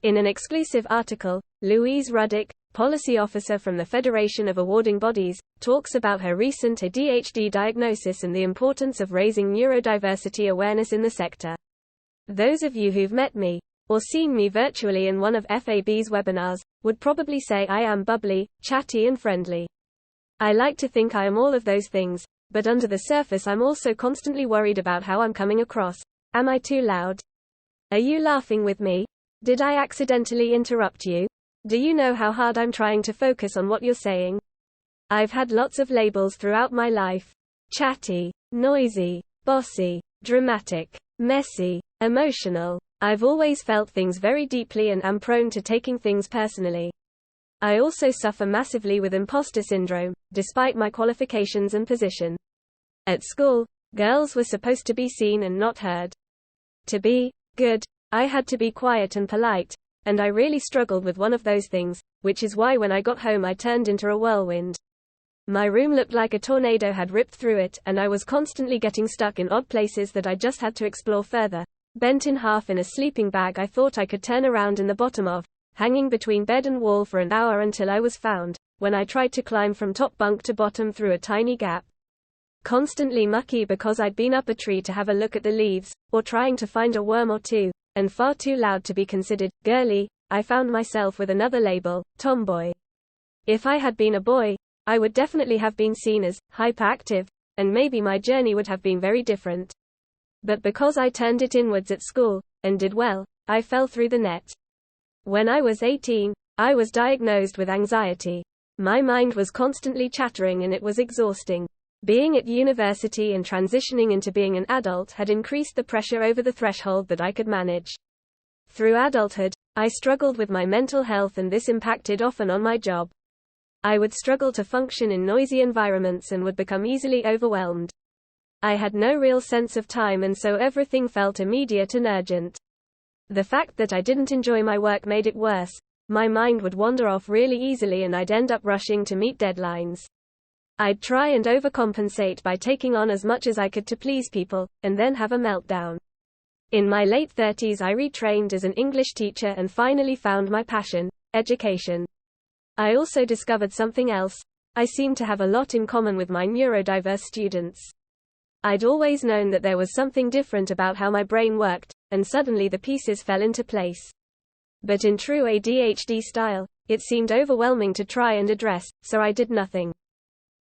In an exclusive article, Luise Ruddick, policy officer from the Federation of Awarding Bodies, talks about her recent ADHD diagnosis and the importance of raising neurodiversity awareness in the sector. Those of you who've met me, or seen me virtually in one of FAB's webinars, would probably say I am bubbly, chatty and friendly. I like to think I am all of those things, but under the surface I'm also constantly worried about how I'm coming across. Am I too loud? Are you laughing with me? Did I accidentally interrupt you? Do you know how hard I'm trying to focus on what you're saying? I've had lots of labels throughout my life. Chatty, noisy, bossy, dramatic, messy, emotional. I've always felt things very deeply and am prone to taking things personally. I also suffer massively with imposter syndrome, despite my qualifications and position. At school, girls were supposed to be seen and not heard. To be good, I had to be quiet and polite, and I really struggled with one of those things, which is why when I got home I turned into a whirlwind. My room looked like a tornado had ripped through it, and I was constantly getting stuck in odd places that I just had to explore further. Bent in half in a sleeping bag I thought I could turn around in the bottom of, hanging between bed and wall for an hour until I was found, when I tried to climb from top bunk to bottom through a tiny gap. Constantly mucky because I'd been up a tree to have a look at the leaves, or trying to find a worm or two, and far too loud to be considered girly. I found myself with another label, tomboy. If I had been a boy, I would definitely have been seen as hyperactive, and maybe my journey would have been very different. But because I turned it inwards at school, and did well, I fell through the net. When I was 18, I was diagnosed with anxiety. My mind was constantly chattering and it was exhausting. Being at university and transitioning into being an adult had increased the pressure over the threshold that I could manage. Through adulthood, I struggled with my mental health and this impacted often on my job. I would struggle to function in noisy environments and would become easily overwhelmed. I had no real sense of time and so everything felt immediate and urgent. The fact that I didn't enjoy my work made it worse. My mind would wander off really easily and I'd end up rushing to meet deadlines. I'd try and overcompensate by taking on as much as I could to please people, and then have a meltdown. In my late 30s I retrained as an English teacher and finally found my passion, education. I also discovered something else. I seemed to have a lot in common with my neurodiverse students. I'd always known that there was something different about how my brain worked, and suddenly the pieces fell into place. But in true ADHD style, it seemed overwhelming to try and address, so I did nothing.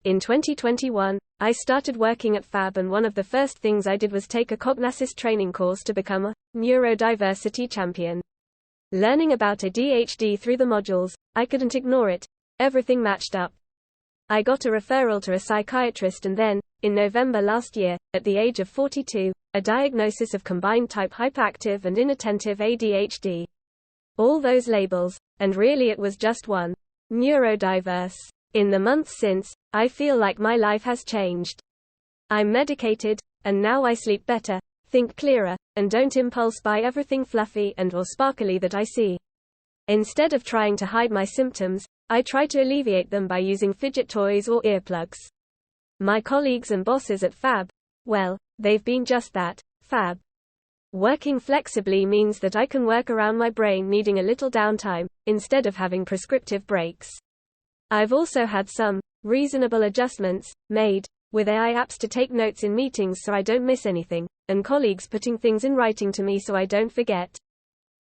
In 2021, I started working at FAB and one of the first things I did was take a Cognassist training course to become a neurodiversity champion. Learning about ADHD through the modules, I couldn't ignore it. Everything matched up. I got a referral to a psychiatrist and then, in November last year, at the age of 42, a diagnosis of combined type hyperactive and inattentive ADHD. All those labels, and really it was just one. Neurodiverse. In the months since, I feel like my life has changed. I'm medicated, and now I sleep better, think clearer, and don't impulse buy everything fluffy and or sparkly that I see. Instead of trying to hide my symptoms, I try to alleviate them by using fidget toys or earplugs. My colleagues and bosses at FAB, well, they've been just that, FAB. Working flexibly means that I can work around my brain needing a little downtime, instead of having prescriptive breaks. I've also had some reasonable adjustments made with AI apps to take notes in meetings so I don't miss anything, and colleagues putting things in writing to me so I don't forget.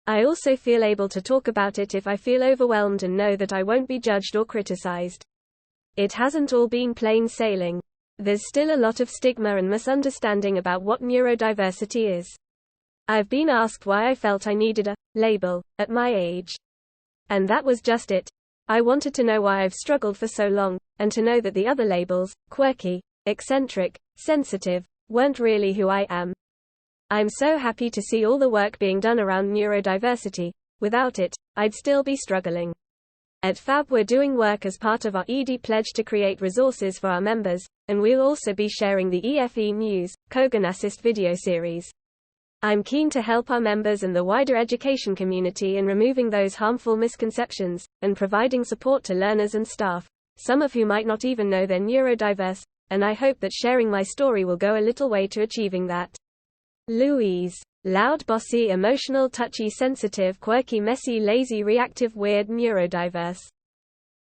I also feel able to talk about it if I feel overwhelmed and know that I won't be judged or criticized. It hasn't all been plain sailing. There's still a lot of stigma and misunderstanding about what neurodiversity is. I've been asked why I felt I needed a label at my age. And that was just it. I wanted to know why I've struggled for so long, and to know that the other labels, quirky, eccentric, sensitive, weren't really who I am. I'm so happy to see all the work being done around neurodiversity. Without it, I'd still be struggling. At FAB we're doing work as part of our ED pledge to create resources for our members, and we'll also be sharing the EFE News, Cognassist video series. I'm keen to help our members and the wider education community in removing those harmful misconceptions, and providing support to learners and staff, some of who might not even know they're neurodiverse, and I hope that sharing my story will go a little way to achieving that. Luise Loud, bossy, emotional, touchy, sensitive, quirky, messy, lazy, reactive, weird, neurodiverse.